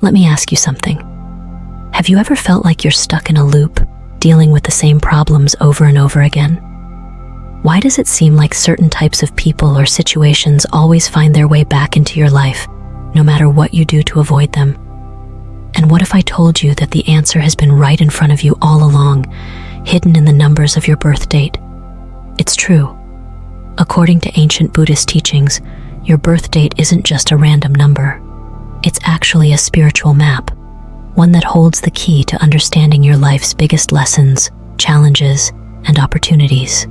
Let me ask you something. Have you ever felt like you're stuck in a loop, dealing with the same problems over and over again? Why does it seem like certain types of people or situations always find their way back into your life, no matter what you do to avoid them? And what if I told you that the answer has been right in front of you all along, hidden in the numbers of your birth date? It's true. According to ancient Buddhist teachings, your birth date isn't just a random number. It's actually a spiritual map, one that holds the key to understanding your life's biggest lessons, challenges, and opportunities.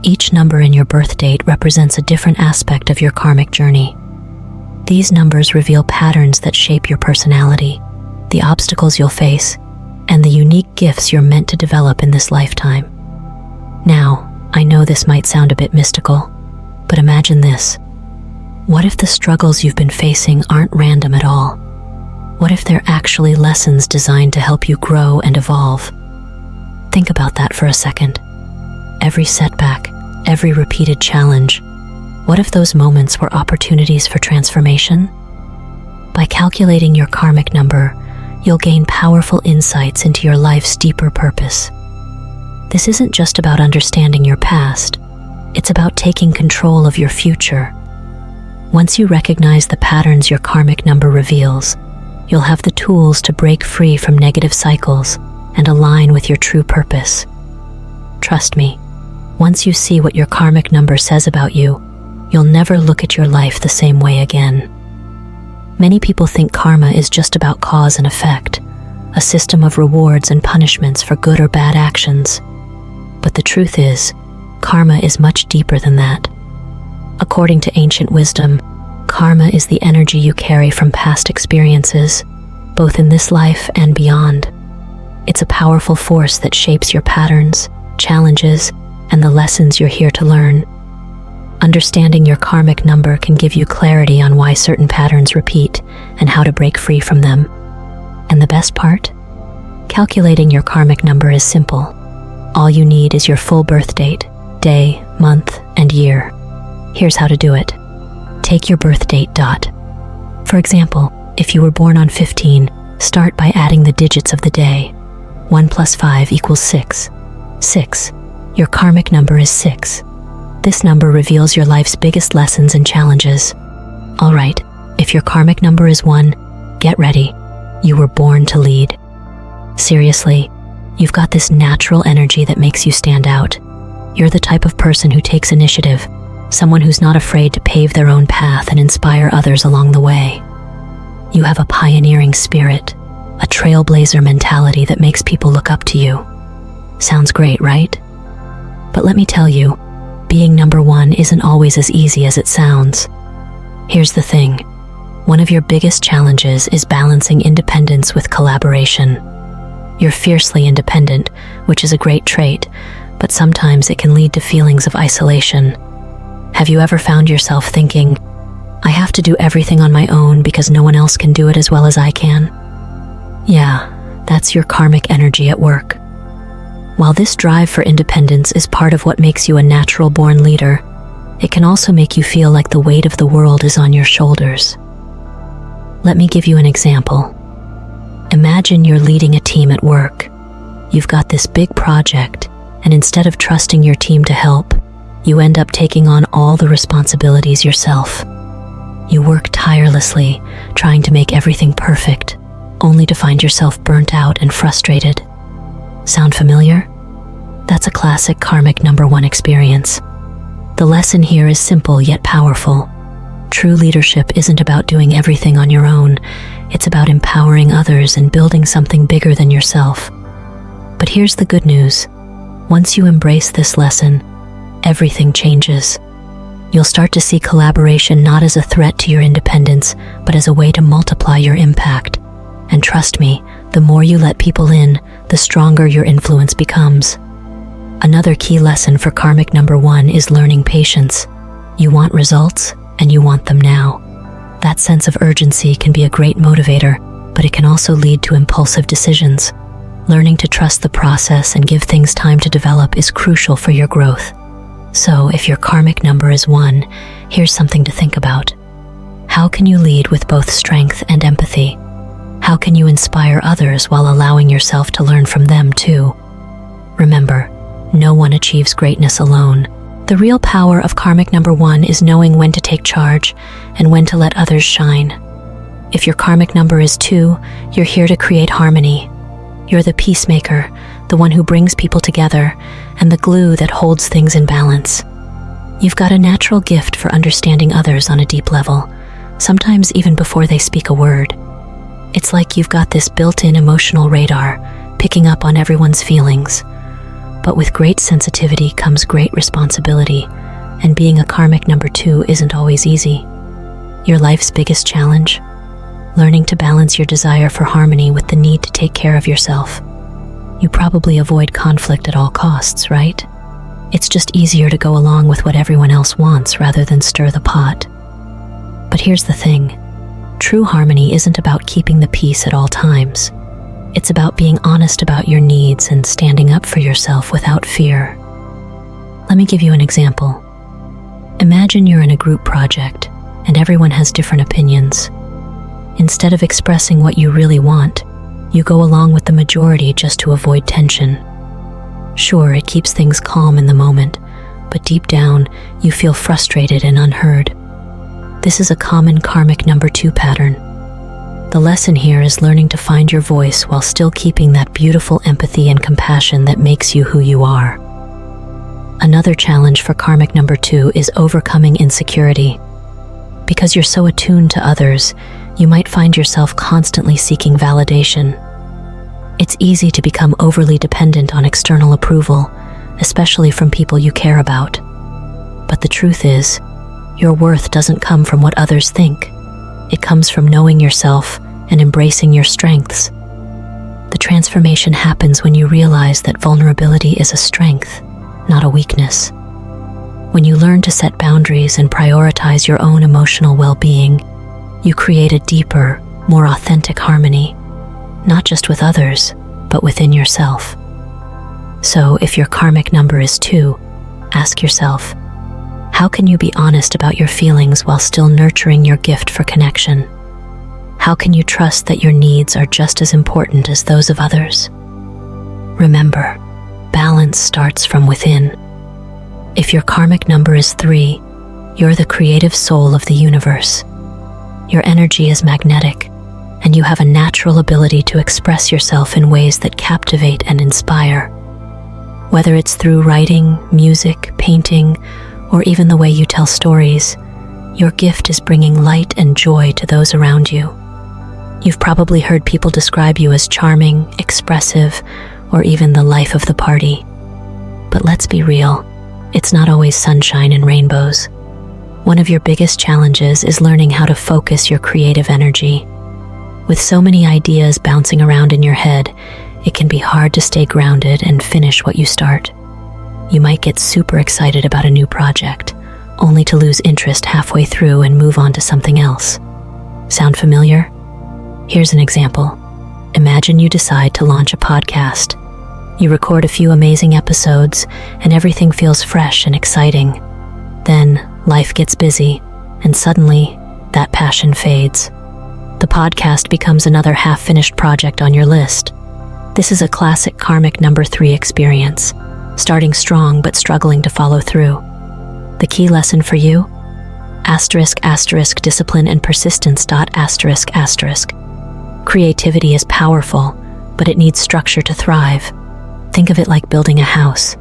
Each number in your birth date represents a different aspect of your karmic journey. These numbers reveal patterns that shape your personality, the obstacles you'll face, and the unique gifts you're meant to develop in this lifetime. Now, I know this might sound a bit mystical, but imagine this. What if the struggles you've been facing aren't random at all? What if they're actually lessons designed to help you grow and evolve? Think about that for a second. Every setback, every repeated challenge, what if those moments were opportunities for transformation? By calculating your karmic number, you'll gain powerful insights into your life's deeper purpose. This isn't just about understanding your past, it's about taking control of your future. Once you recognize the patterns your karmic number reveals, you'll have the tools to break free from negative cycles and align with your true purpose. Trust me, once you see what your karmic number says about you, you'll never look at your life the same way again. Many people think karma is just about cause and effect, a system of rewards and punishments for good or bad actions. But the truth is, karma is much deeper than that. According to ancient wisdom, karma is the energy you carry from past experiences, both in this life and beyond. It's a powerful force that shapes your patterns, challenges, and the lessons you're here to learn. Understanding your karmic number can give you clarity on why certain patterns repeat and how to break free from them. And the best part? Calculating your karmic number is simple. All you need is your full birth date, day, month, and year. Here's how to do it. Take your birth date dot. For example, if you were born on 15, start by adding the digits of the day. 1 plus 5 equals 6. 6. Your karmic number is 6. This number reveals your life's biggest lessons and challenges. All right, if your karmic number is 1, get ready. You were born to lead. Seriously, you've got this natural energy that makes you stand out. You're the type of person who takes initiative, someone who's not afraid to pave their own path and inspire others along the way. You have a pioneering spirit, a trailblazer mentality that makes people look up to you. Sounds great, right? But let me tell you, being number 1 isn't always as easy as it sounds. Here's the thing. One of your biggest challenges is balancing independence with collaboration. You're fiercely independent, which is a great trait, but sometimes it can lead to feelings of isolation. Have you ever found yourself thinking, I have to do everything on my own because no one else can do it as well as I can? Yeah, that's your karmic energy at work. While this drive for independence is part of what makes you a natural-born leader, it can also make you feel like the weight of the world is on your shoulders. Let me give you an example. Imagine you're leading a team at work. You've got this big project, and instead of trusting your team to help, you end up taking on all the responsibilities yourself. You work tirelessly, trying to make everything perfect, only to find yourself burnt out and frustrated. Sound familiar? That's a classic karmic number 1 experience. The lesson here is simple yet powerful. True leadership isn't about doing everything on your own. It's about empowering others and building something bigger than yourself. But here's the good news. Once you embrace this lesson, everything changes. You'll start to see collaboration not as a threat to your independence, but as a way to multiply your impact. And trust me, the more you let people in, the stronger your influence becomes. Another key lesson for karmic number 1 is learning patience. You want results, and you want them now. That sense of urgency can be a great motivator, but it can also lead to impulsive decisions. Learning to trust the process and give things time to develop is crucial for your growth. So, if your karmic number is 1, here's something to think about. How can you lead with both strength and empathy? can you inspire others while allowing yourself to learn from them too? Remember, no one achieves greatness alone. The real power of karmic number 1 is knowing when to take charge and when to let others shine. If your karmic number is 2, you're here to create harmony. You're the peacemaker, the one who brings people together, and the glue that holds things in balance. You've got a natural gift for understanding others on a deep level, sometimes even before they speak a word. It's like you've got this built-in emotional radar, picking up on everyone's feelings. But with great sensitivity comes great responsibility, and being a karmic number 2 isn't always easy. Your life's biggest challenge? Learning to balance your desire for harmony with the need to take care of yourself. You probably avoid conflict at all costs, right? It's just easier to go along with what everyone else wants rather than stir the pot. But here's the thing. True harmony isn't about keeping the peace at all times. It's about being honest about your needs and standing up for yourself without fear. Let me give you an example. Imagine you're in a group project and everyone has different opinions. Instead of expressing what you really want, you go along with the majority just to avoid tension. Sure, it keeps things calm in the moment, but deep down, you feel frustrated and unheard. This is a common karmic number 2 pattern. The lesson here is learning to find your voice while still keeping that beautiful empathy and compassion that makes you who you are. Another challenge for karmic number 2 is overcoming insecurity. Because you're so attuned to others, you might find yourself constantly seeking validation. It's easy to become overly dependent on external approval, especially from people you care about. But the truth is, your worth doesn't come from what others think. It comes from knowing yourself and embracing your strengths. The transformation happens when you realize that vulnerability is a strength, not a weakness. When you learn to set boundaries and prioritize your own emotional well-being, you create a deeper, more authentic harmony, not just with others, but within yourself. So if your karmic number is 2, ask yourself, how can you be honest about your feelings while still nurturing your gift for connection? How can you trust that your needs are just as important as those of others? Remember, balance starts from within. If your karmic number is 3, you're the creative soul of the universe. Your energy is magnetic, and you have a natural ability to express yourself in ways that captivate and inspire. Whether it's through writing, music, painting, or even the way you tell stories, your gift is bringing light and joy to those around you. You've probably heard people describe you as charming, expressive, or even the life of the party. But let's be real, it's not always sunshine and rainbows. One of your biggest challenges is learning how to focus your creative energy. With so many ideas bouncing around in your head, it can be hard to stay grounded and finish what you start. You might get super excited about a new project, only to lose interest halfway through and move on to something else. Sound familiar? Here's an example. Imagine you decide to launch a podcast. You record a few amazing episodes, and everything feels fresh and exciting. Then, life gets busy, and suddenly, that passion fades. The podcast becomes another half-finished project on your list. This is a classic karmic number 3 experience, starting strong but struggling to follow through. The key lesson for you? ***, discipline and persistence. ***. Creativity is powerful, but it needs structure to thrive. Think of it like building a house.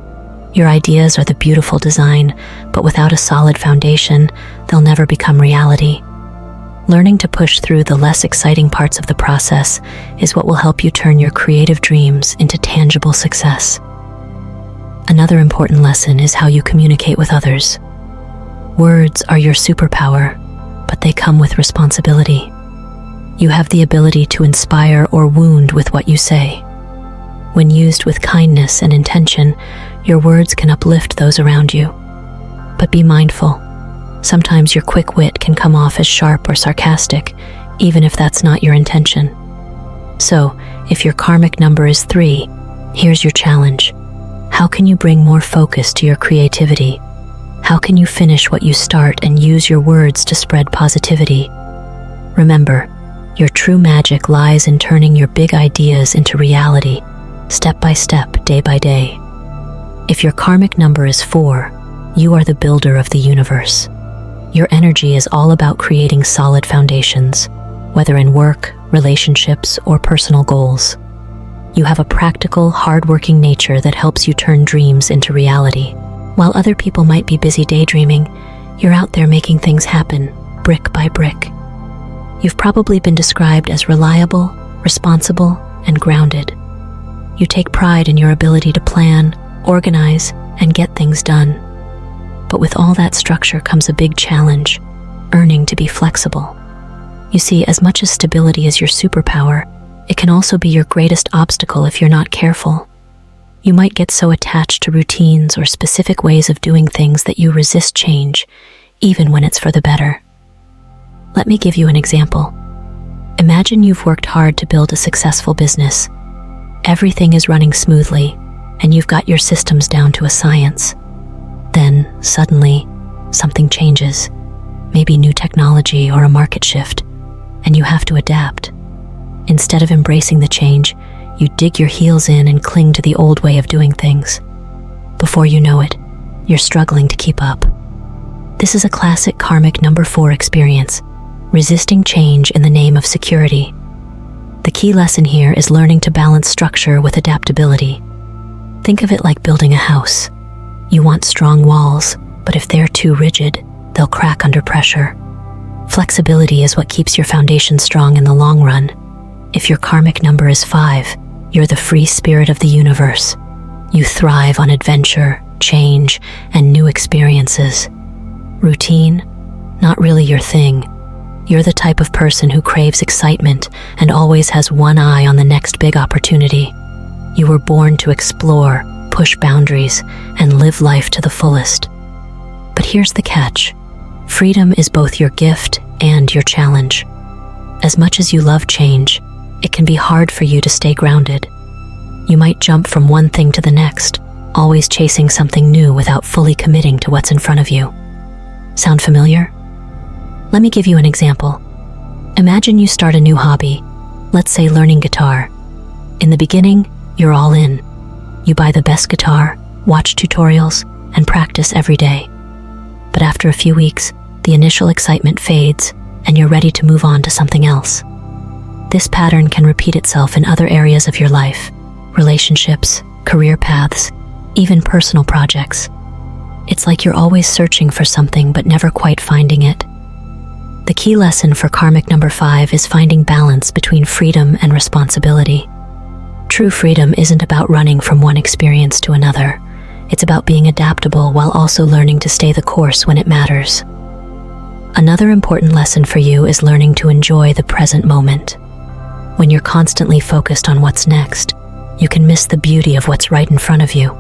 Your ideas are the beautiful design, but without a solid foundation, they'll never become reality. Learning to push through the less exciting parts of the process is what will help you turn your creative dreams into tangible success. Another important lesson is how you communicate with others. Words are your superpower, but they come with responsibility. You have the ability to inspire or wound with what you say. When used with kindness and intention, your words can uplift those around you. But be mindful. Sometimes your quick wit can come off as sharp or sarcastic, even if that's not your intention. So, if your karmic number is 3, here's your challenge. How can you bring more focus to your creativity? How can you finish what you start and use your words to spread positivity? Remember, Your true magic lies in turning your big ideas into reality, step by step, day by day. If your karmic number is 4, you are the builder of the universe. Your energy is all about creating solid foundations, whether in work, relationships, or personal goals. You have a practical, hard-working nature that helps you turn dreams into reality. While other people might be busy daydreaming, you're out there making things happen, brick by brick. You've probably been described as reliable, responsible, and grounded. You take pride in your ability to plan, organize, and get things done. But with all that structure comes a big challenge: learning to be flexible. You see, as much as stability is your superpower, it can also be your greatest obstacle if you're not careful. You might get so attached to routines or specific ways of doing things that you resist change, even when it's for the better. Let me give you an example. Imagine you've worked hard to build a successful business. Everything is running smoothly, and you've got your systems down to a science. Then, suddenly, something changes. Maybe new technology or a market shift, and you have to adapt. Instead of embracing the change, you dig your heels in and cling to the old way of doing things. Before you know it, you're struggling to keep up. This is a classic karmic number 4 experience, resisting change in the name of security. The key lesson here is learning to balance structure with adaptability. Think of it like building a house. You want strong walls, but if they're too rigid, they'll crack under pressure. Flexibility is what keeps your foundation strong in the long run. If your karmic number is 5, you're the free spirit of the universe. You thrive on adventure, change, and new experiences. Routine? Not really your thing. You're the type of person who craves excitement and always has one eye on the next big opportunity. You were born to explore, push boundaries, and live life to the fullest. But here's the catch. Freedom is both your gift and your challenge. As much as you love change, it can be hard for you to stay grounded. You might jump from one thing to the next, always chasing something new without fully committing to what's in front of you. Sound familiar? Let me give you an example. Imagine you start a new hobby, let's say learning guitar. In the beginning, you're all in. You buy the best guitar, watch tutorials, and practice every day. But after a few weeks, the initial excitement fades, and you're ready to move on to something else. This pattern can repeat itself in other areas of your life: relationships, career paths, even personal projects. It's like you're always searching for something but never quite finding it. The key lesson for karmic number 5 is finding balance between freedom and responsibility. True freedom isn't about running from one experience to another. It's about being adaptable while also learning to stay the course when it matters. Another important lesson for you is learning to enjoy the present moment. When you're constantly focused on what's next, you can miss the beauty of what's right in front of you.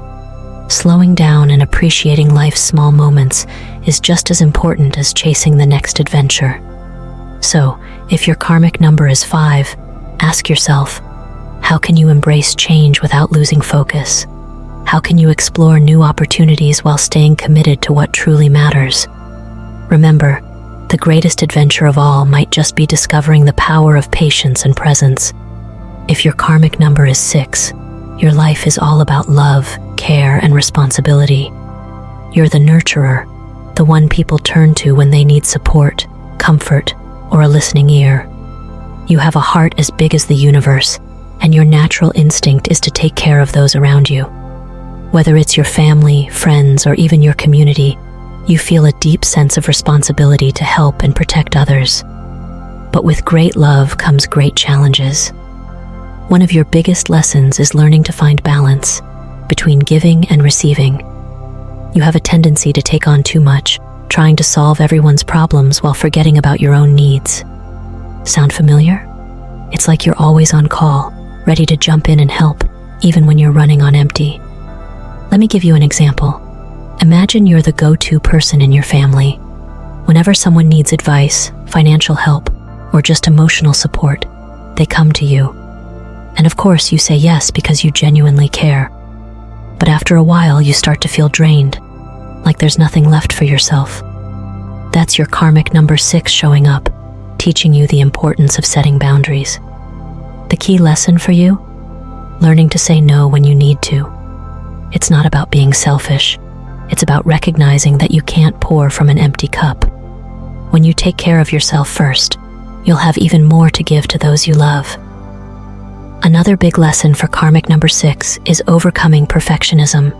Slowing down and appreciating life's small moments is just as important as chasing the next adventure. So, if your karmic number is 5, ask yourself, how can you embrace change without losing focus? How can you explore new opportunities while staying committed to what truly matters? Remember, the greatest adventure of all might just be discovering the power of patience and presence. If your karmic number is 6, your life is all about love, care, and responsibility. You're the nurturer, the one people turn to when they need support, comfort, or a listening ear. You have a heart as big as the universe, and your natural instinct is to take care of those around you. Whether it's your family, friends, or even your community, you feel a deep sense of responsibility to help and protect others. But with great love comes great challenges. One of your biggest lessons is learning to find balance between giving and receiving. You have a tendency to take on too much, trying to solve everyone's problems while forgetting about your own needs. Sound familiar? It's like you're always on call, ready to jump in and help, even when you're running on empty. Let me give you an example. Imagine you're the go-to person in your family. Whenever someone needs advice, financial help, or just emotional support, they come to you. And of course, you say yes because you genuinely care. But after a while, you start to feel drained, like there's nothing left for yourself. That's your karmic number 6 showing up. teaching you the importance of setting boundaries. The key lesson for you? Learning to say no when you need to. It's not about being selfish. It's about recognizing that you can't pour from an empty cup. When you take care of yourself first, you'll have even more to give to those you love. Another big lesson for karmic number 6 is overcoming perfectionism.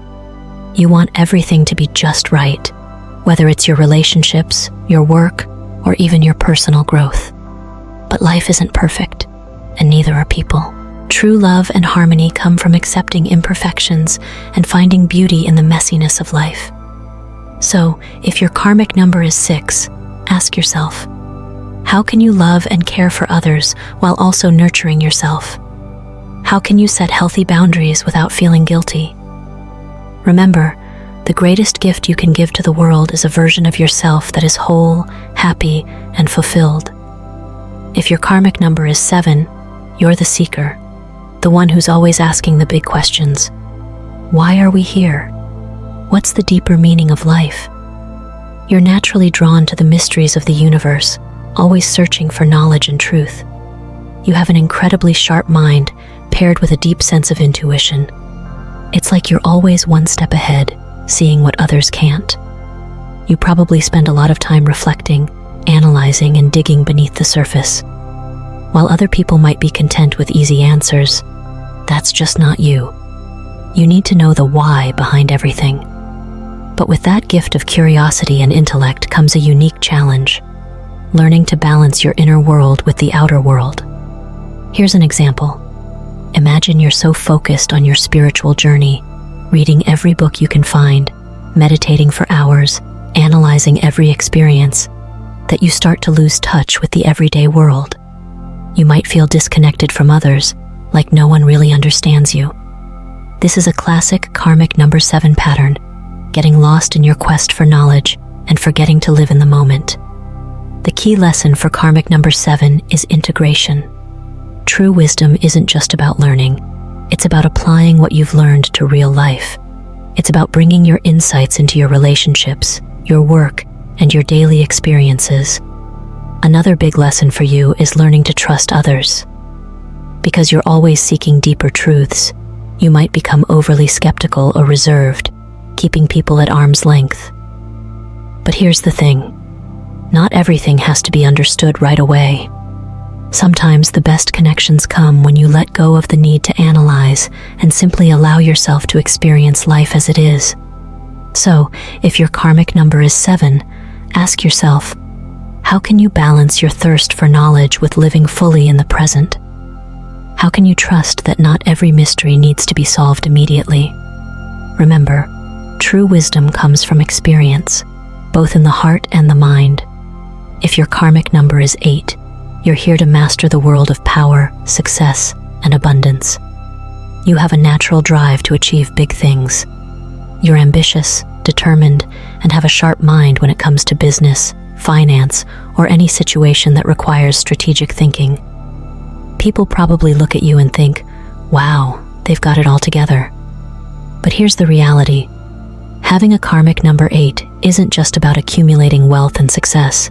You want everything to be just right, whether it's your relationships, your work, or even your personal growth. But life isn't perfect, and neither are people. True love and harmony come from accepting imperfections and finding beauty in the messiness of life. So, if your karmic number is 6, ask yourself, how can you love and care for others while also nurturing yourself? How can you set healthy boundaries without feeling guilty? Remember, the greatest gift you can give to the world is a version of yourself that is whole, happy, and fulfilled. If your karmic number is 7, you're the seeker, the one who's always asking the big questions. Why are we here? What's the deeper meaning of life? You're naturally drawn to the mysteries of the universe, always searching for knowledge and truth. You have an incredibly sharp mind, paired with a deep sense of intuition. It's like you're always one step ahead, seeing what others can't. You probably spend a lot of time reflecting, analyzing, and digging beneath the surface. While other people might be content with easy answers, that's just not you. You need to know the why behind everything. But with that gift of curiosity and intellect comes a unique challenge: learning to balance your inner world with the outer world. Here's an example. Imagine you're so focused on your spiritual journey, reading every book you can find, meditating for hours, analyzing every experience, that you start to lose touch with the everyday world. You might feel disconnected from others, like no one really understands you. This is a classic karmic number 7 pattern, getting lost in your quest for knowledge and forgetting to live in the moment. The key lesson for karmic number 7 is integration. True wisdom isn't just about learning. It's about applying what you've learned to real life. It's about bringing your insights into your relationships, your work, and your daily experiences. Another big lesson for you is learning to trust others. Because you're always seeking deeper truths, you might become overly skeptical or reserved, keeping people at arm's length. But here's the thing. Not everything has to be understood right away. Sometimes the best connections come when you let go of the need to analyze and simply allow yourself to experience life as it is. So, if your karmic number is 7, ask yourself, how can you balance your thirst for knowledge with living fully in the present? How can you trust that not every mystery needs to be solved immediately? Remember, true wisdom comes from experience, both in the heart and the mind. If your karmic number is 8, you're here to master the world of power, success, and abundance. You have a natural drive to achieve big things. You're ambitious, determined, and have a sharp mind when it comes to business, finance, or any situation that requires strategic thinking. People probably look at you and think, wow, they've got it all together. But here's the reality. Having a karmic number 8 isn't just about accumulating wealth and success.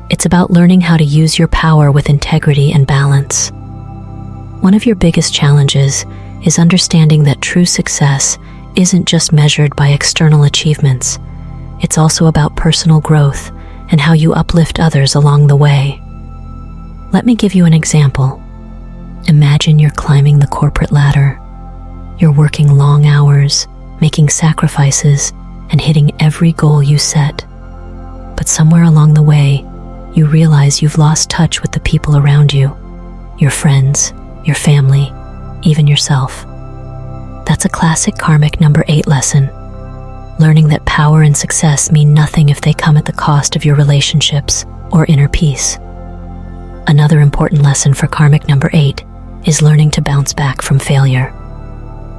It's about learning how to use your power with integrity and balance. One of your biggest challenges is understanding that true success isn't just measured by external achievements. It's also about personal growth and how you uplift others along the way. Let me give you an example. Imagine you're climbing the corporate ladder. You're working long hours, making sacrifices, and hitting every goal you set. But somewhere along the way, you realize you've lost touch with the people around you, your friends, your family, even yourself. That's a classic karmic number 8 lesson. Learning that power and success mean nothing if they come at the cost of your relationships or inner peace. Another important lesson for karmic number 8 is learning to bounce back from failure.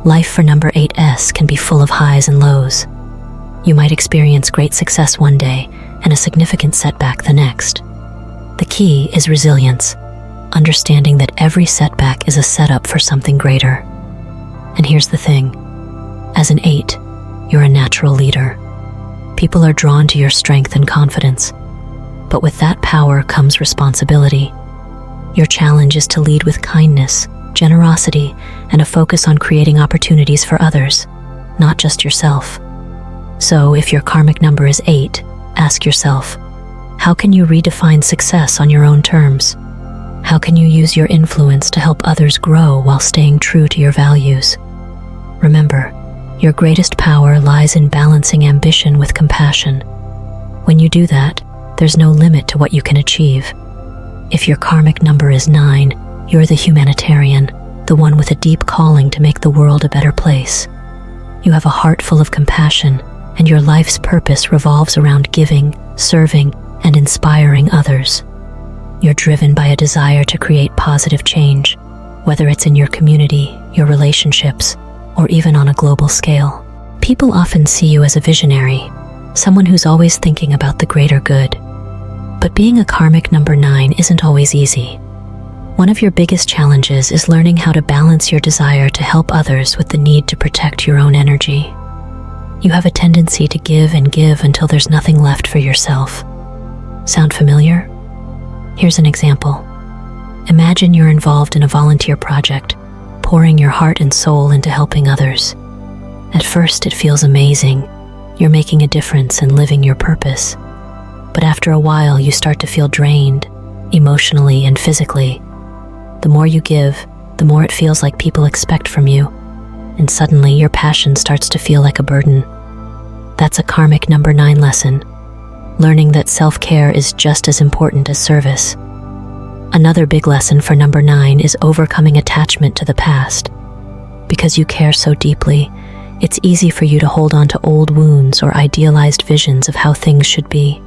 Life for number 8s can be full of highs and lows. You might experience great success one day and a significant setback the next. The key is resilience, understanding that every setback is a setup for something greater. And here's the thing. As an 8, you're a natural leader. People are drawn to your strength and confidence. But with that power comes responsibility. Your challenge is to lead with kindness, generosity, and a focus on creating opportunities for others, not just yourself. So, if your karmic number is 8, ask yourself, how can you redefine success on your own terms? How can you use your influence to help others grow while staying true to your values? Remember, your greatest power lies in balancing ambition with compassion. When you do that, there's no limit to what you can achieve. If your karmic number is 9, you're the humanitarian, the one with a deep calling to make the world a better place. You have a heart full of compassion, and your life's purpose revolves around giving, serving, and inspiring others. You're driven by a desire to create positive change, whether it's in your community, your relationships, or even on a global scale. People often see you as a visionary, someone who's always thinking about the greater good. But being a karmic number 9 isn't always easy. One of your biggest challenges is learning how to balance your desire to help others with the need to protect your own energy. You have a tendency to give and give until there's nothing left for yourself. Sound familiar? Here's an example. Imagine you're involved in a volunteer project, pouring your heart and soul into helping others. At first, it feels amazing. You're making a difference and living your purpose. But after a while, you start to feel drained, emotionally and physically. The more you give, the more it feels like people expect from you, and suddenly your passion starts to feel like a burden. That's a karmic number 9 lesson, learning that self-care is just as important as service. Another big lesson for number 9 is overcoming attachment to the past. Because you care so deeply, it's easy for you to hold on to old wounds or idealized visions of how things should be.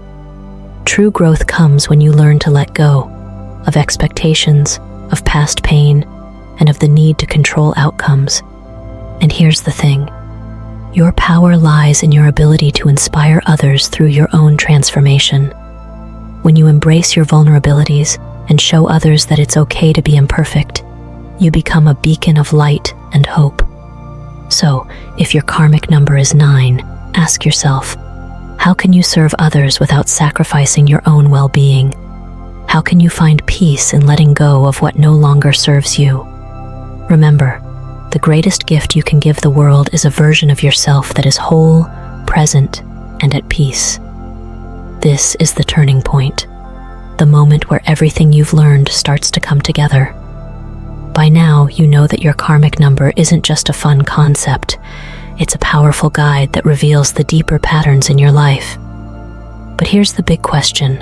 True growth comes when you learn to let go of expectations, of past pain, and of the need to control outcomes. And here's the thing. Your power lies in your ability to inspire others through your own transformation. When you embrace your vulnerabilities and show others that it's okay to be imperfect, you become a beacon of light and hope. So, if your karmic number is 9, ask yourself, how can you serve others without sacrificing your own well-being? How can you find peace in letting go of what no longer serves you? Remember, the greatest gift you can give the world is a version of yourself that is whole, present, and at peace. This is the turning point, the moment where everything you've learned starts to come together. By now, you know that your karmic number isn't just a fun concept. It's a powerful guide that reveals the deeper patterns in your life. But here's the big question.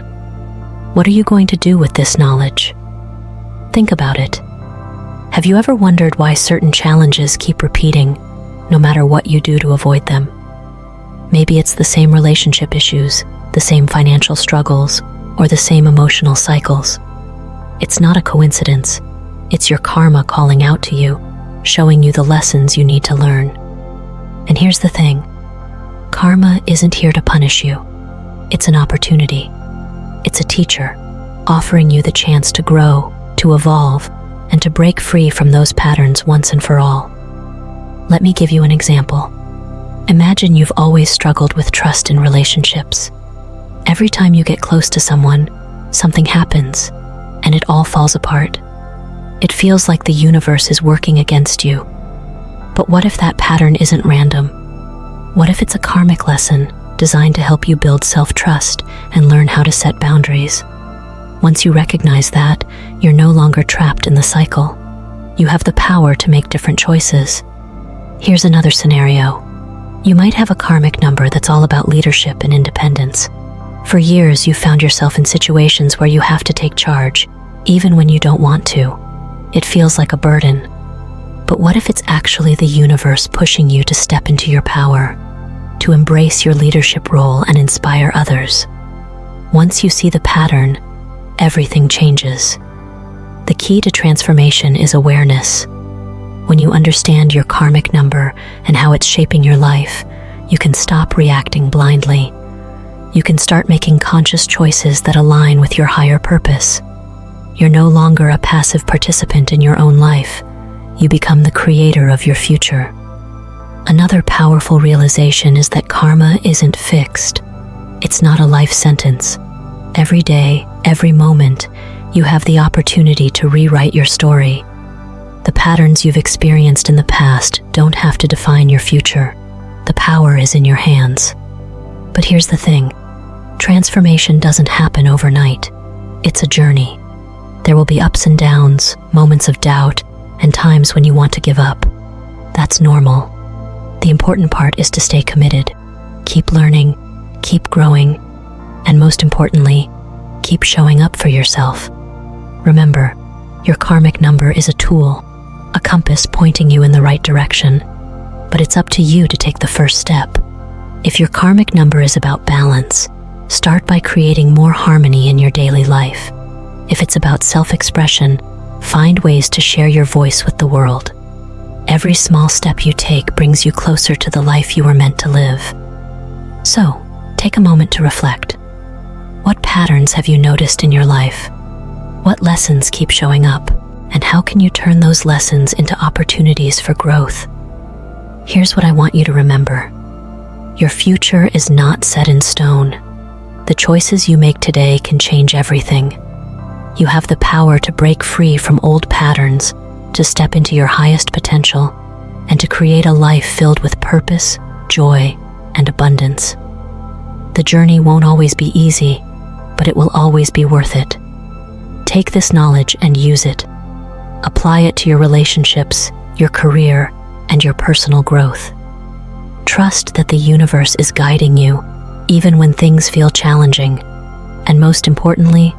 What are you going to do with this knowledge? Think about it. Have you ever wondered why certain challenges keep repeating, no matter what you do to avoid them? Maybe it's the same relationship issues, the same financial struggles, or the same emotional cycles. It's not a coincidence. It's your karma calling out to you, showing you the lessons you need to learn. And here's the thing. Karma isn't here to punish you. It's an opportunity. It's a teacher, offering you the chance to grow, to evolve, and to break free from those patterns once and for all. Let me give you an example. Imagine you've always struggled with trust in relationships. Every time you get close to someone, something happens, and it all falls apart. It feels like the universe is working against you. But what if that pattern isn't random? What if it's a karmic lesson designed to help you build self-trust and learn how to set boundaries? Once you recognize that, you're no longer trapped in the cycle. You have the power to make different choices. Here's another scenario. You might have a karmic number that's all about leadership and independence. For years, you've found yourself in situations where you have to take charge, even when you don't want to. It feels like a burden. But what if it's actually the universe pushing you to step into your power, to embrace your leadership role and inspire others? Once you see the pattern, everything changes. The key to transformation is awareness. When you understand your karmic number and how it's shaping your life, you can stop reacting blindly. You can start making conscious choices that align with your higher purpose. You're no longer a passive participant in your own life. You become the creator of your future. Another powerful realization is that karma isn't fixed. It's not a life sentence. Every day, every moment, you have the opportunity to rewrite your story. The patterns you've experienced in the past don't have to define your future. The power is in your hands. But here's the thing. Transformation doesn't happen overnight. It's a journey. There will be ups and downs, moments of doubt, and times when you want to give up. That's normal. The important part is to stay committed. Keep learning, keep growing, and most importantly, keep showing up for yourself. Remember, your karmic number is a tool, a compass pointing you in the right direction, but it's up to you to take the first step. If your karmic number is about balance, start by creating more harmony in your daily life. If it's about self-expression, find ways to share your voice with the world. Every small step you take brings you closer to the life you were meant to live. So, take a moment to reflect. What patterns have you noticed in your life? What lessons keep showing up? And how can you turn those lessons into opportunities for growth? Here's what I want you to remember. Your future is not set in stone. The choices you make today can change everything. You have the power to break free from old patterns, to step into your highest potential, and to create a life filled with purpose, joy, and abundance. The journey won't always be easy, but it will always be worth it. Take this knowledge and use it. Apply it to your relationships, your career, and your personal growth. Trust that the universe is guiding you, even when things feel challenging. And most importantly,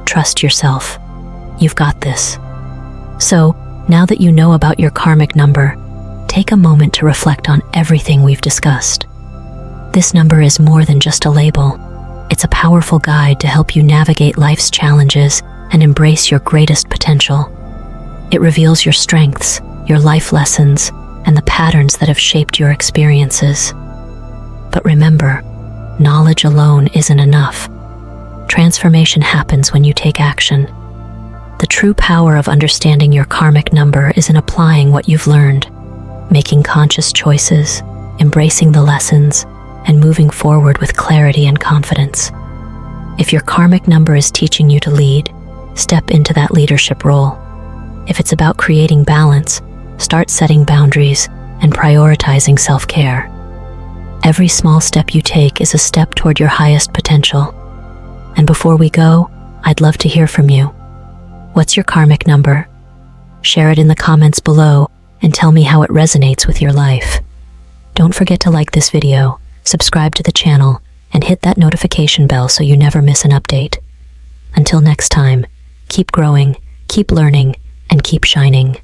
trust yourself. You've got this. So, now that you know about your karmic number, take a moment to reflect on everything we've discussed. This number is more than just a label. It's a powerful guide to help you navigate life's challenges and embrace your greatest potential. It reveals your strengths, your life lessons, and the patterns that have shaped your experiences. But remember, knowledge alone isn't enough. Transformation happens when you take action. The true power of understanding your karmic number is in applying what you've learned, making conscious choices, embracing the lessons, and moving forward with clarity and confidence. If your karmic number is teaching you to lead, step into that leadership role. If it's about creating balance, start setting boundaries and prioritizing self-care. Every small step you take is a step toward your highest potential. And before we go, I'd love to hear from you. What's your karmic number? Share it in the comments below and tell me how it resonates with your life. Don't forget to like this video, subscribe to the channel, and hit that notification bell so you never miss an update. Until next time, keep growing, keep learning, and keep shining.